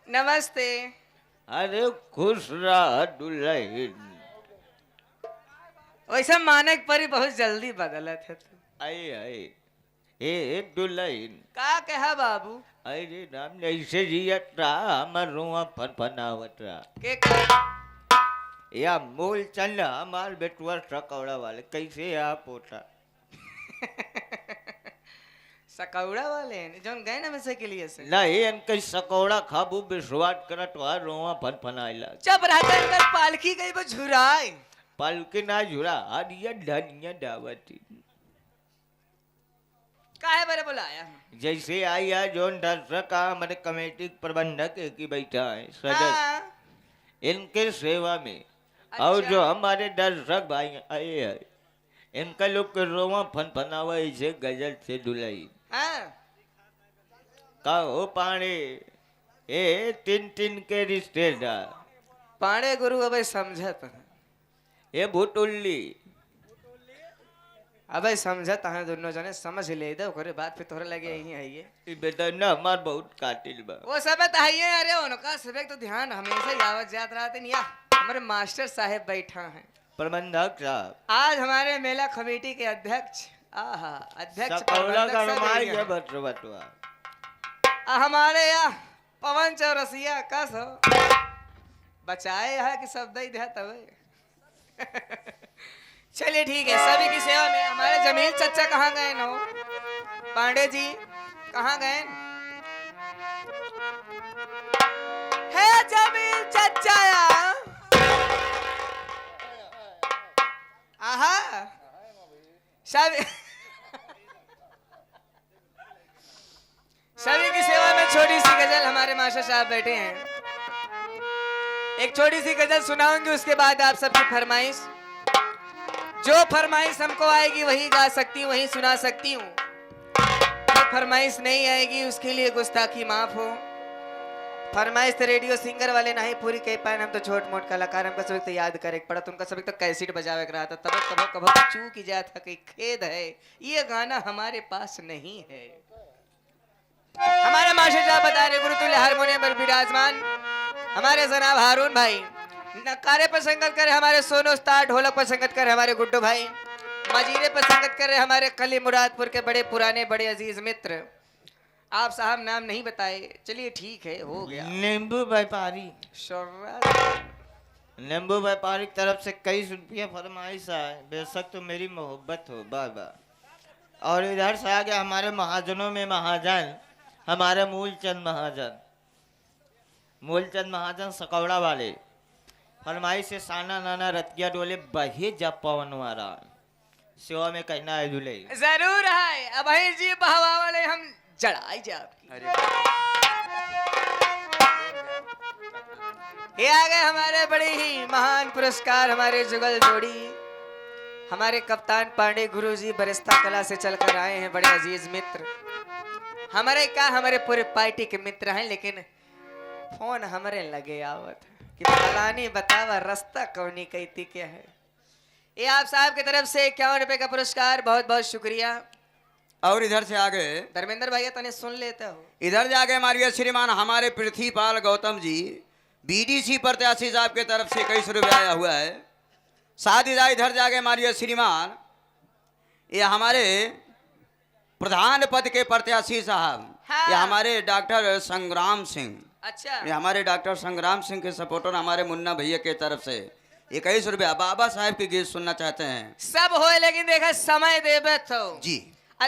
नमस्ते। अरे खुश रह दुल्हन। वैसे मानक परी बहुत जल्दी बदलत है तू। आए आए ए दुल्हन। का कहा बाबू? अरे राम ऐसे जियत रहा हमर रुआ फनफनावत रहा। के का? या मूल चल हमार बेटुआ सकौड़ा वाले कैसे आप होता। सकौड़ा वाले जौन गए ना वैसे के लिए से। नहीं इनके सकौड़ा खाबू विश्वास करत हुआ रोआ फनफनाइला। चुप रहता इनका पालकी गई वो झुराए। पलके ना जुड़ा आदिया धनिया दावती। काहे बारे बुलाया? जैसे आई है जोन दर्शक का हमारे कमेटी प्रबंधक एक ही बैठा है सदस्य हाँ, इनके सेवा में। अच्छा। और जो हमारे दर्शक भाई आए हैं इनका लोग के रोवा फनफनावा ऐसे गजल से दुलाई हाँ। का हो पाने ए तीन तीन के रिश्तेदार पाड़े गुरु अबे समझत हैं। ये भुटुल्ली अबे समझत हैं दोनों जने समझ ले दे ओकरे बात पे तोहरे लगे यही है ये। ई बेटा ना हमार बहुत कातिल बा। वो सब तो है ही। अरे उनका सब तो ध्यान हमेशा यावत जात रहते नहीं या हमारे मास्टर साहब बैठा हैं प्रबंधक साहब आज हमारे मेला कमेटी के अध्यक्ष। आहा अध्यक्ष सकौला प्रबंधक का सब रमाई यही ये हैं। बटवा हमारे यहाँ पवन चौरसिया कस हो बचाए है कि सब दई दे तबे। चलिए ठीक है सभी की सेवा में। हमारे जमील चचा कहाँ गए नो? पांडे जी कहाँ गए? है जमील चचा आहा सभी सभी की सेवा में छोटी सी गजल हमारे मास्टर साहब बैठे हैं। एक छोटी सी गजल सुनाऊंगी उसके बाद आप सबकी फरमाइश। जो फरमाइश हमको आएगी वही गा सकती हूँ वही सुना सकती हूँ। जो फरमाइश नहीं आएगी उसके लिए गुस्ताखी माफ हो। फरमाइश तो रेडियो सिंगर वाले नहीं पूरी कह पाए। हम तो छोट मोट कलाकार हमको सभी तो याद करे पड़ा उनका सभी तो कैसेट बजावे रहा था तब कभो कभो चूक ही जाता कि खेद है ये गाना हमारे पास नहीं है। हमारे मास्टर साहब बता रहे गुरुतुल्य हारमोनियम पर विराजमान हमारे जनाब हारून भाई। नकारे पर संगत करे हमारे सोनो उस्ताद। ढोलक पर संगत करे हमारे गुड्डू भाई। मजीरे पर संगत करे हमारे कली मुरादपुर के बड़े पुराने बड़े अजीज मित्र। आप साहब नाम नहीं बताए चलिए ठीक है हो गया। नींबू व्यापारी नींबू व्यापारी की तरफ से कई रुपया फरमाइश है बेशक तो मेरी मोहब्बत हो बाबा। और इधर से आ गया हमारे महाजनों में महाजन हमारे मूलचंद महाजन सकौड़ा वाले। फरमाइश से साना नाना रतिया डोले बहे जब पवन वारा सेवा में कहना है दूल्हे। जरूर है अब जी बहवा वाले हम चढ़ाई जा आपकी। ये आ गए हमारे बड़े ही महान पुरस्कार हमारे जुगल जोड़ी हमारे कप्तान पांडे गुरुजी बरिस्ता कला से चलकर आए हैं बड़े अजीज मित्र। हमारे हमारे पूरे पार्टी के मित्र हैं लेकिन फोन हमारे लगे आवत कि फलानी बतावा रास्ता कौनी कहती क्या है। ये आप साहब की तरफ से 51 रुपए का पुरस्कार बहुत बहुत शुक्रिया। और इधर से आगे धर्मेंद्र भैया तने सुन लेते हो। इधर जाके हमारे श्रीमान हमारे पृथ्वीपाल गौतम जी बीडीसी प्रत्याशी साहब के तरफ से 21 रुपये आया हुआ है। साथ ही इधर जाके हमारे श्रीमान ये हमारे प्रधान पद के प्रत्याशी साहब हाँ। ये हमारे डॉक्टर संग्राम सिंह। अच्छा ये हमारे डॉक्टर संग्राम सिंह के सपोर्टर हमारे मुन्ना भैया के तरफ से 21 रुपया बाबा साहब के गीत सुनना चाहते हैं। सब हो लेकिन देखा समय देबे तो जी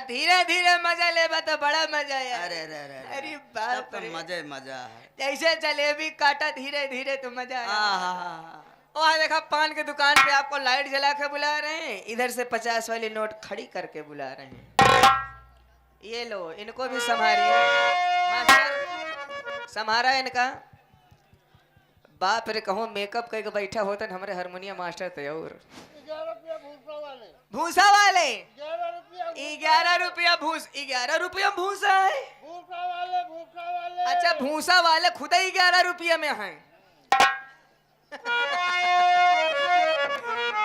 धीरे धीरे मजा लेबा तो बड़ा मजा है। अरे अरे अरे अरे तब बाप तो रे मजा है। जैसे जलेबी काटा धीरे धीरे तो मजा आया। आहा। वहाँ देखा पान की दुकान पे आपको लाइट जला के बुला रहे हैं इधर से 50 वाली नोट खड़ी करके बुला रहे हैं। ये लो इनको भी संभालिए मास्टर संभारा इनका। बाप रे कहूँ मेकअप करके बैठा होता हमारे हारमोनियम मास्टर थे। और भूसा वाले 11 रुपया 11 रुपया भूसा है। अच्छा भूसा वाले खुद ही 11 रुपया में है।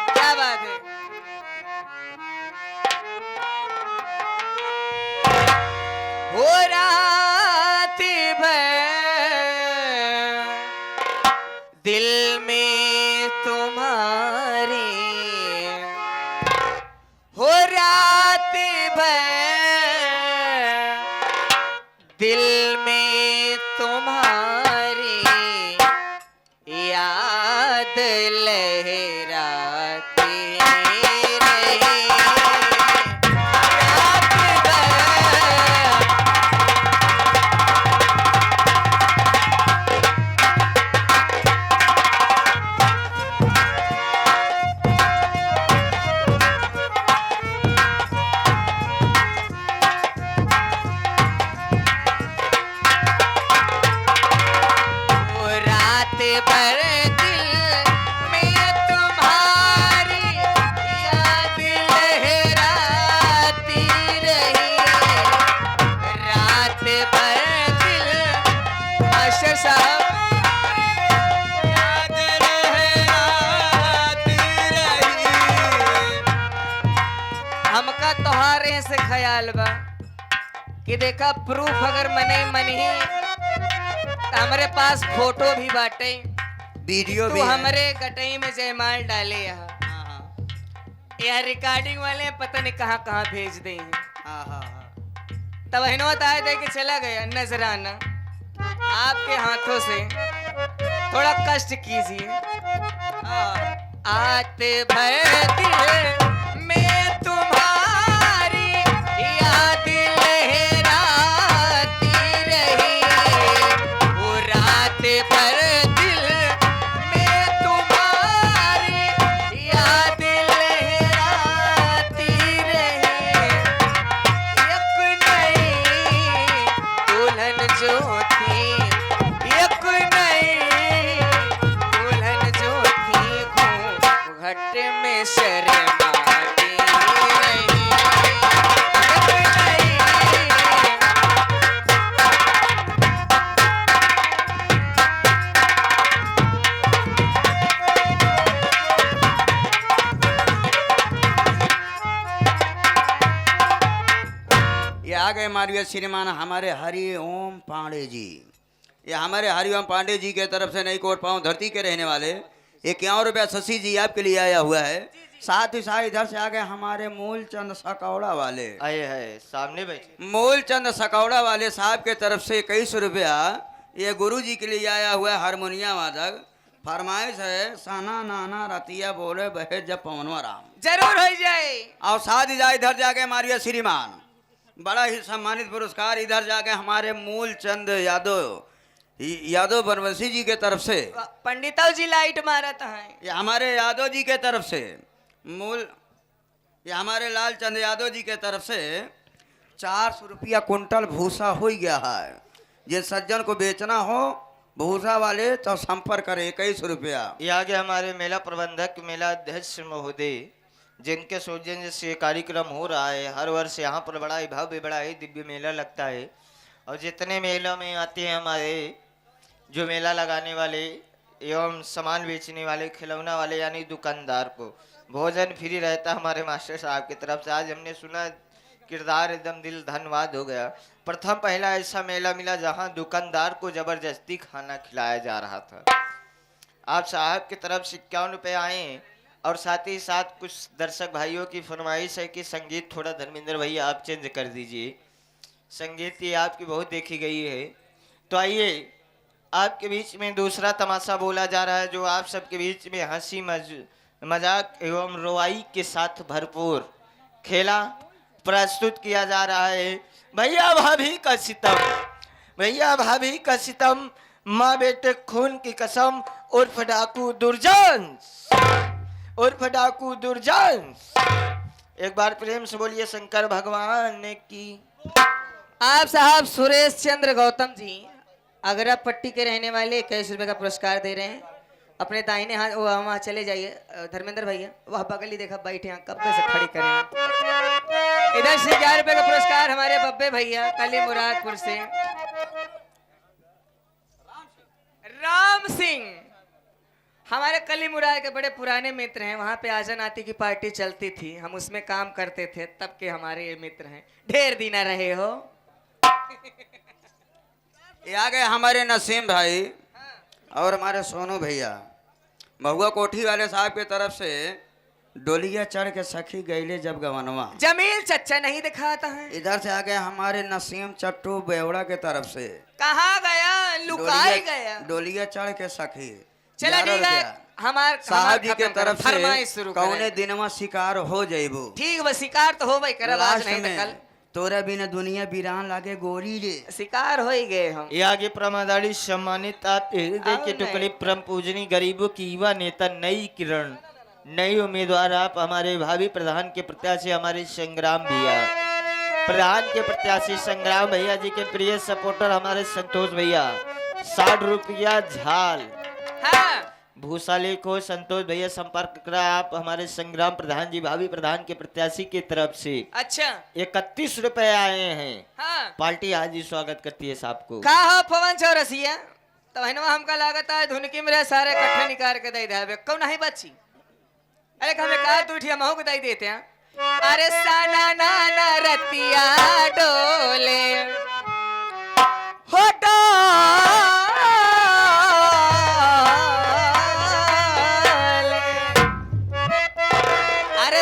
क्या बात है। हो रात भर में तुम्हारी याद लहराती रही। रात भर दिल में तुम्हारी याद लहराती रही। रात भर दिल मास्टर साहब याद लहराती रही। हमका तोहारे से ख्याल बा कि देखा प्रूफ अगर मने मन ही तो हमारे पास फोटो भी बाटे। वीडियो तू भी है। हमारे गटई में जयमाल डाले यहाँ हाँ, हाँ, यह रिकॉर्डिंग वाले पता नहीं कहाँ कहाँ भेज दे हैं। हाँ, हाँ, हाँ। तब हिनोत आए दे के चला गया नजराना आपके हाथों से थोड़ा कष्ट कीजिए। आत भर दिल में तुम्हारी याद लहराती रही। वो रात भर दिल में तुम्हारी याद लहराती रही। एक नई दुल्हन जो थी, एक नई दुल्हन जो थी, घूंघट में शर्माती रही। एक नई ये आ गए मानवीय श्रीमान हमारे हरिओम पांडे जी। ये हमारे हरिओम पांडे जी के तरफ से नई कोट पाँव धरती के रहने वाले 51 रुपया शशि जी आपके लिए आया हुआ है। साथ ही साथ इधर से आ गए हमारे मूलचंद सकौड़ा वाले। आए है सामने बैठे। मूलचंद सकौड़ा वाले साहब के तरफ से 21 रुपया ये गुरु जी के लिए आया हुआ है। हारमोनिया वादक फरमाइश है साना नाना रतिया बोले बहे जब पवनवा राम। जरूर हो जाए। और साथ ही साथ इधर जाके हमारे श्रीमान बड़ा ही सम्मानित पुरस्कार इधर जाके हमारे मूलचंद यादव बनवसी जी के तरफ से। पंडिता जी लाइट मारा था। ये हमारे यादव जी के तरफ से ये हमारे लालचंद यादव जी के तरफ से 400 रुपया कुंटल भूसा हो गया है। ये सज्जन को बेचना हो भूसा वाले तो संपर्क करें 21 रुपया। ये आगे हमारे मेला प्रबंधक मेला अध्यक्ष महोदय जिनके सौजन्य से कार्यक्रम हो रहा है। हर वर्ष यहाँ पर बड़ा ही भव्य बड़ा ही दिव्य मेला लगता है। और जितने मेलों में आते हैं हमारे जो मेला लगाने वाले एवं सामान बेचने वाले खिलौना वाले यानी दुकानदार को भोजन फ्री रहता हमारे मास्टर साहब की तरफ से। आज हमने सुना किरदार एकदम दिल धन्यवाद हो गया। प्रथम पहला ऐसा मेला मिला जहाँ दुकानदार को जबरदस्ती खाना खिलाया जा रहा था। आप साहब की तरफ से 51 रुपये आए। और साथ ही साथ कुछ दर्शक भाइयों की फरमाइश है कि संगीत थोड़ा धर्मेंद्र भैया आप चेंज कर दीजिए। संगीत ये आपकी बहुत देखी गई है। तो आइए आपके बीच में दूसरा तमाशा बोला जा रहा है जो आप सबके बीच में हंसी मजाक एवं रोवाई के साथ भरपूर खेला प्रस्तुत किया जा रहा है। भैया भाभी का सितम, भैया भाभी का सितम, माँ बेटे खून की कसम, उर्फ डाकू दुर्जन, उर्फ डाकू दुर्जन। एक बार प्रेम से बोलिए शंकर भगवान की। आप साहब सुरेश चंद्र गौतम जी अगरा पट्टी के रहने वाले 21 रुपए का पुरस्कार दे रहे हैं। अपने दाहिने हाथ वो वहाँ चले जाइए धर्मेंद्र भैया वह बगल ही देखा बैठे हैं कब से खड़ी करें। इधर से 11 रुपए का पुरस्कार हमारे बब्बे भैया कली मुरादपुर से। राम सिंह हमारे कली मुराद के बड़े पुराने मित्र हैं। वहाँ पे आजा नाती की पार्टी चलती थी, हम उसमें काम करते थे, तब के हमारे ये मित्र हैं। ढेर दिन रहे हो। ये आ गए हमारे नसीम भाई और हमारे सोनू भैया। महुआ कोठी वाले साहब की तरफ से डोलिया चढ़ के सखी गईले जब गवनवा। जमील चच्चा नहीं दिखाता है। इधर से आ गए हमारे नसीम चट्टू बेवड़ा के तरफ से। कहाँ गया? लुकाई गया। डोलिया चढ़ के सखी। चला ठीक है, हमार साहब जी के तरफ फरमाइश से शुरू कौने दिनवा शिकार हो जाइबो। ठीक बस शिकार तो हो भाई कर आज लास्ट नहीं तो कल में तोरा बिना दुनिया वीरान लागे गोरी रे। शिकार हो ही गए हम। ये आगे प्रमादारी सम्मानित आप हृदय के टुकड़े परम पूजनी गरीबों की युवा नेता नई किरण नई उम्मीदवार आप हमारे भावी प्रधान के प्रत्याशी हमारे संग्राम भैया, प्रधान के प्रत्याशी संग्राम भैया जी के प्रिय सपोर्टर हमारे संतोष भैया। 60 रुपया झाल हाँ भूसाले को संतोष भैया संपर्क करा आप हमारे संग्राम प्रधान जी भावी प्रधान के प्रत्याशी की तरफ से। अच्छा 31 रुपए आए हैं। हाँ पार्टी आज ही स्वागत करती है साहब को। का हो पवन चौरसिया तो हनवा हमका लागत है धुनकी में सारे इकट्ठे निकाल के दे दे कौन नहीं बच्ची। अरे हमें कहा तू उठिया महू को दे देते हैं। अरे साना नाना रतिया डोले हो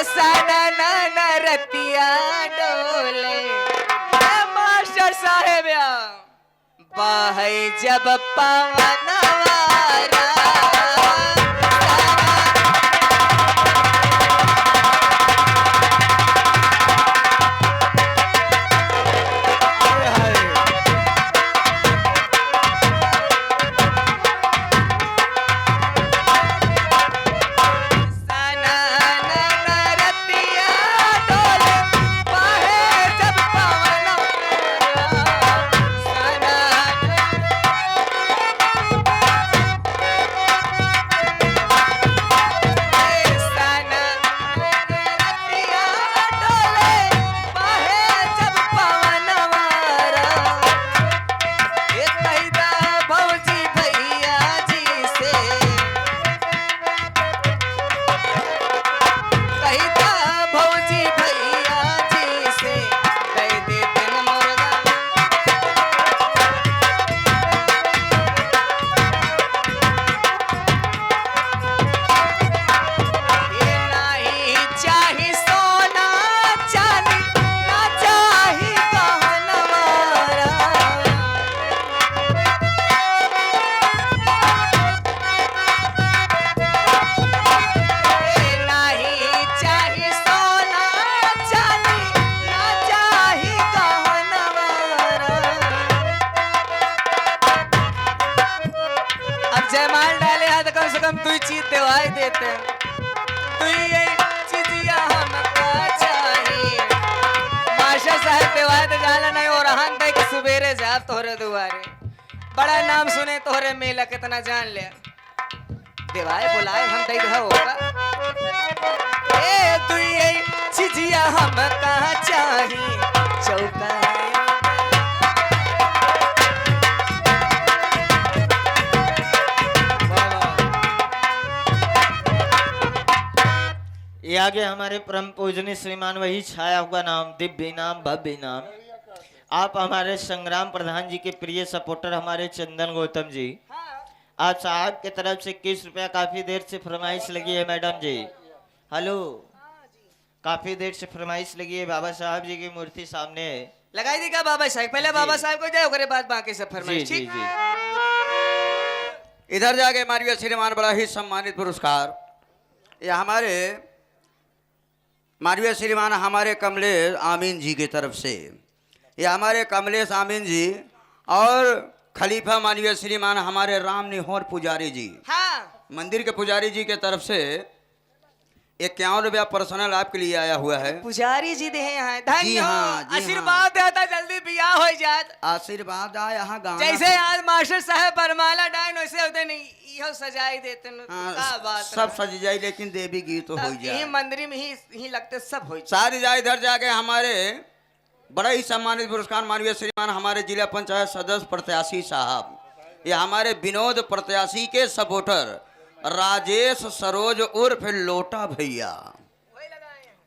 साना नाना रतिया डोले मास्टर साहेब बाहै जब पवनवारा तू चीज दवाई देते तू ये चीजिया हमका चाहिए। मास्टर साहब दवाई तो जाला नहीं और हम तक सुबेरे जा तोहरे दुआरे बड़ा नाम सुने तोहरे मेला कितना जान ले दवाई बुलाए हम तक होगा। ए तू ये चीजिया हमका चाहिए चौका ये आगे हमारे परम पूजनीय श्रीमान वही छाया हुआ नाम दिव्य नाम भव्य नाम आप हमारे संग्राम प्रधान जी के प्रिय सपोर्टर हमारे चंदन गौतम जी। आप साहब के तरफ से 21 रुपया काफी देर से फरमाइश लगी है मैडम जी। हेलो काफी देर से फरमाइश लगी है बाबा साहब जी की मूर्ति सामने है लगाई देगा बाबा साहब पहले बाबा साहब को जाओ करे बाद बाकी सब फरमाइश ठीक। इधर जाके मारिया श्रीमान बड़ा ही सम्मानित पुरस्कार ये हमारे मानवीय श्रीमान हमारे कमलेश आमीन जी की तरफ से। ये हमारे कमलेश आमीन जी और खलीफा मानवीय श्रीमान हमारे राम निहोर पुजारी जी हाँ मंदिर के पुजारी जी के तरफ से 51 रुपया पर्सनल आपके लिए आया हुआ है। पुजारी जी दे हैं धन्य हाँ, आशीर्वाद देता जल्दी बियाह हो जात आशीर्वाद आ यहाँ गाना जैसे आज मास्टर साहब बरमाला डाइन वैसे होते नहीं इहो सजाई देते न का बात सब सज जाए लेकिन देवी गीत तो हो जाए यही मंदिर में ही लगते सब हो सारी जाए इधर जाके हमारे बड़ा ही सम्मानित पुरस्कार मानवीय श्रीमान हमारे जिला पंचायत सदस्य प्रत्याशी साहब ये हमारे विनोद प्रत्याशी के सपोर्टर राजेश सरोज उर्फ लोटा भैया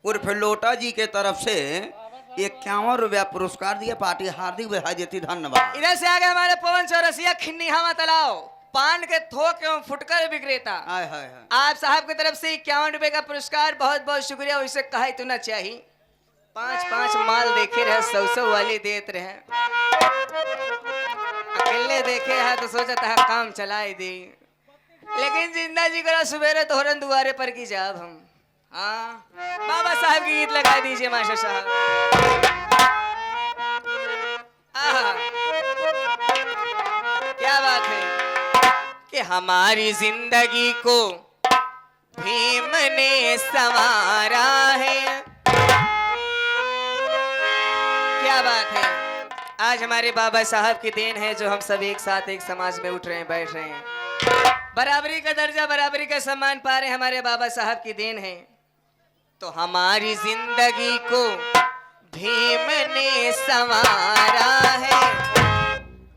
उर्फ लोटा जी के तरफ से 51 रुपया पुरस्कार दिए पार्टी हार्दिक बधाई देती धन्यवाद। इधर से आगे हमारे पवन चौरसिया खिन्नी हवा तालाब पान के थोक एवं फुटकर विक्रेता हाय हाय हाय। आप साहब की तरफ से 51 रुपए का पुरस्कार, बहुत बहुत शुक्रिया। उसे कहे तो ना चाहिए, 5-5 माल देखे रहे, 100 वाली देते रहे, अकेले देखे है तो सोचता है काम चलाई दी, लेकिन जिंदा जी करा सुबेरे तोहरन दुआरे पर की जाब हम। हाँ, बाबा साहब की गीत लगा दीजिए मास्टर साहब। आहा, क्या बात है कि हमारी जिंदगी को भीम ने संवारा है। क्या बात है, आज हमारे बाबा साहब की देन है जो हम सब एक साथ एक समाज में उठ रहे हैं, बैठ रहे हैं, बराबरी का दर्जा, बराबरी का सम्मान पा रहे हैं, हमारे बाबा साहब की देन है। तो हमारी जिंदगी को भीम ने संवारा है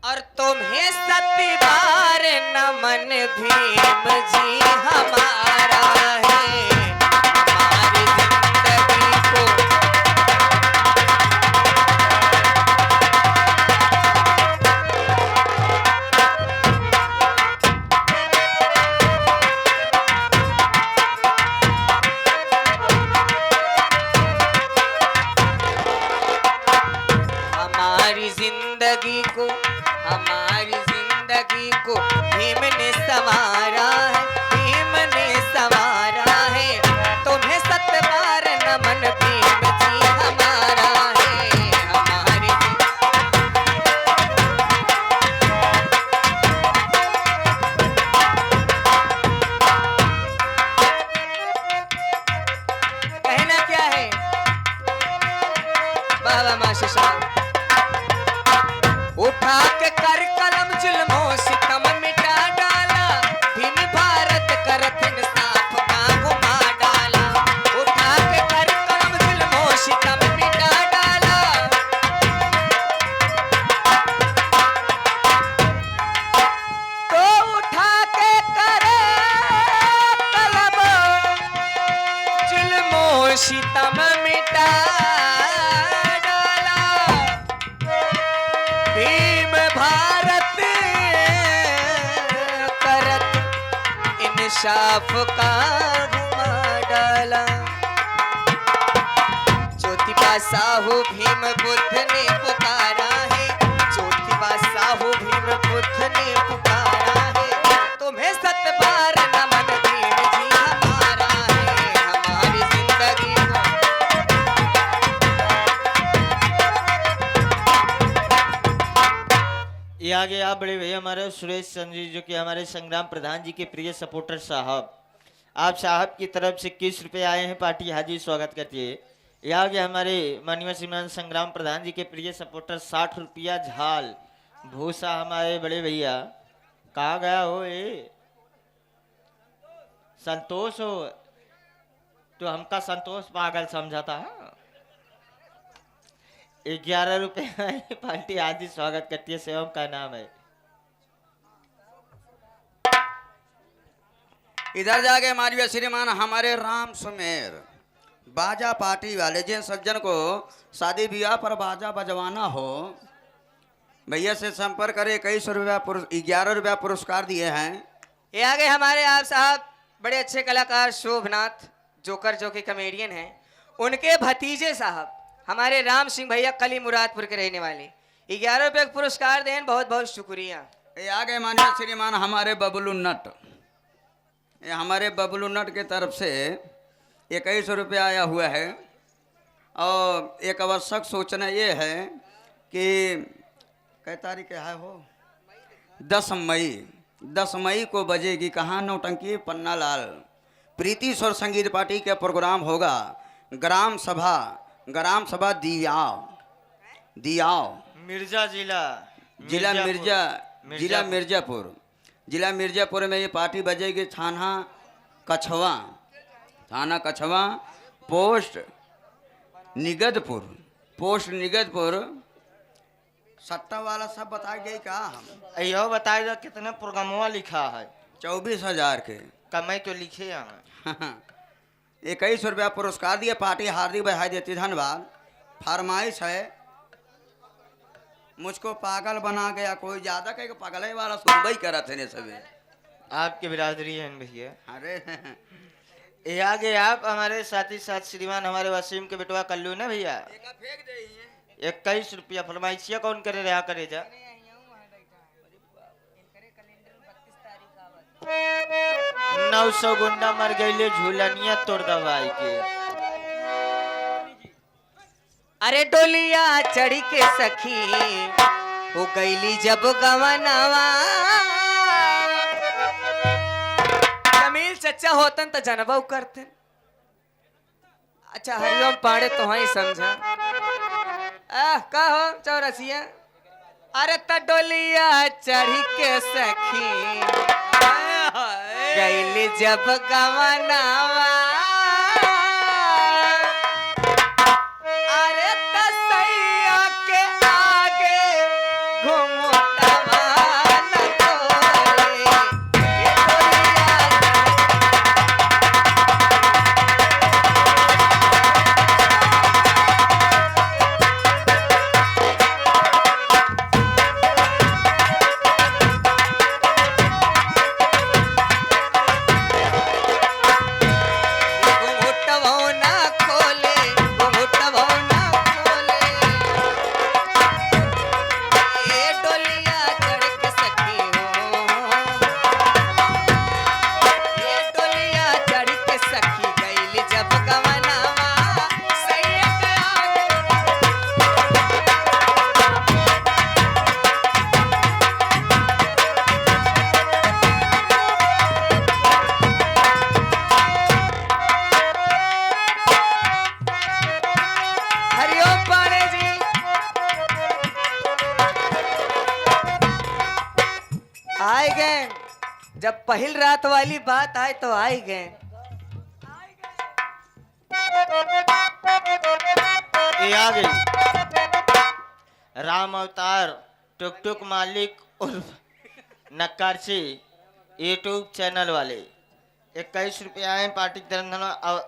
और तुम्हें सती बार नमन भीम जी हमारा है। हमारी जिंदगी को भीम ने संवारा है, भीम ने संवारा है, तुम्हें सतबार नमन भीम जी हमारा है। हमारी कहना क्या है बाबा मास्टर साहब, उठा के कर कलम जुल्मों सितम मिटा डाला, भीम भारत का रथ इंसाफ का घुमा डाला। उठा के कर कलम जुल्मों सितम मिटा डाला, तो उठा के करे कलम जुल्मों सितम मिटा इंसाफ का घुमा डाला। ज्योतिबा साहू भीम बुद्ध ने पुकारा है, ज्योतिबा साहू भीम बुद्ध ने पुकारा है, तुम्हें सतबार नमन भीम जी हमारा है। हमारी जिंदगी को ये आगे आप बड़े भैया हमारे सुरेश संजी जो कि हमारे संग्राम प्रधान जी के प्रिय सपोर्टर साहब, आप साहब की तरफ से 21 रुपये आए हैं, पार्टी हाजी स्वागत करती है। ये आगे हमारे माननीय श्रीमान संग्राम प्रधान जी के प्रिय सपोर्टर 60 रुपया झाल भूसा हमारे बड़े भैया। कहाँ गया हो ये संतोष हो तो हमका संतोष पागल समझाता है। 11 रुपये पार्टी आदि स्वागत करती है, सेवम का नाम है। इधर जाके मारिया श्रीमान हमारे राम सुमेर बाजा पार्टी वाले, जिन सज्जन को शादी ब्याह पर बाजा बजवाना हो भैया से संपर्क करे। 21 रुपया 11 रुपया पुरस्कार दिए हैं। ये आगे हमारे आप साहब बड़े अच्छे कलाकार शोभनाथ जोकर जो कि कॉमेडियन हैं, उनके भतीजे साहब हमारे राम सिंह भैया कली मुरादपुर के रहने वाले, 11 रुपये का पुरस्कार दें, बहुत बहुत शुक्रिया। ये आगे मानिए श्रीमान हमारे बबलू नट, ये हमारे बबलू नट के तरफ से 21 रुपया आया हुआ है। और एक आवश्यक सूचना ये है कि कै तारीख है हो 10 मई को बजेगी कहाँ नौटंकी पन्नालाल प्रीति स्वर संगीत पार्टी का प्रोग्राम होगा। ग्राम सभा दियाओ मिर्जा जिला मिर्जापुर में ये पार्टी बजेगी। थाना कछवा पोस्ट निगदपुर सट्टा वाला सब बता गए का हम यह बताएगा कितने प्रोग्रामवा लिखा है। 24,000 के कमाई तो लिखे यहाँ 21 रुपया पुरस्कार दिए। पार्टी हार्दिक बधाई देती, धन्यवाद। फरमाइश है मुझको पागल बना गया कोई, ज्यादा कहे कि पागल है वाला सुनबई करा थे ने सबे। आपकी बिरादरी है भैया। अरे ये आगे आप हमारे साथी साथ श्रीमान हमारे वसीम के बेटवा कल्लू ना भैया। फेंक दे 21 रुपया फरमाइशिया कौन करे रहा करे जा। 900 गुंडा मर गईले झूलनिया तोड़ दवाई के। अरे डोलिया चढ़ी के सखी हो गईली जब गवनवा। जमील चच्चा होतन तो जनबऊ करते। अच्छा हरिओम पाड़े तो ही समझा। का हो चौरसिया। अरे त डोलिया चढ़ी के सखी गईली जब गवनवा। अरे तसैया के आगे घुमटवा न तोरे। ये डोलिया घुमटवा न खोले, घुमटवा न खोले। ये डोलिया चढ़ के सखी हो, ये डोलिया चढ़ के सखी गईली जब गवनवा। सैया के आगे हरिओम पाड़े जी। आए गए जब पहल रात वाली बात आए तो आए गए। ये आ गई राम अवतार टुक टुक मालिक उर्फ नक्कारची यूट्यूब चैनल वाले। 21 रुपया है पार्टी की तरफ से।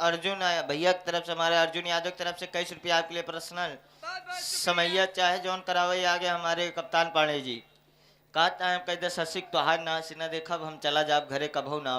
अर्जुन भैया की तरफ से, हमारे अर्जुन यादव की तरफ से 21 रुपया आपके लिए पर्सनल। समैया चाहे जौन करावे आगे हमारे कप्तान पांडे जी। का टाइम कह दे ससिक तो हार ना सीना देखब हम चला जाब घरे कभू ना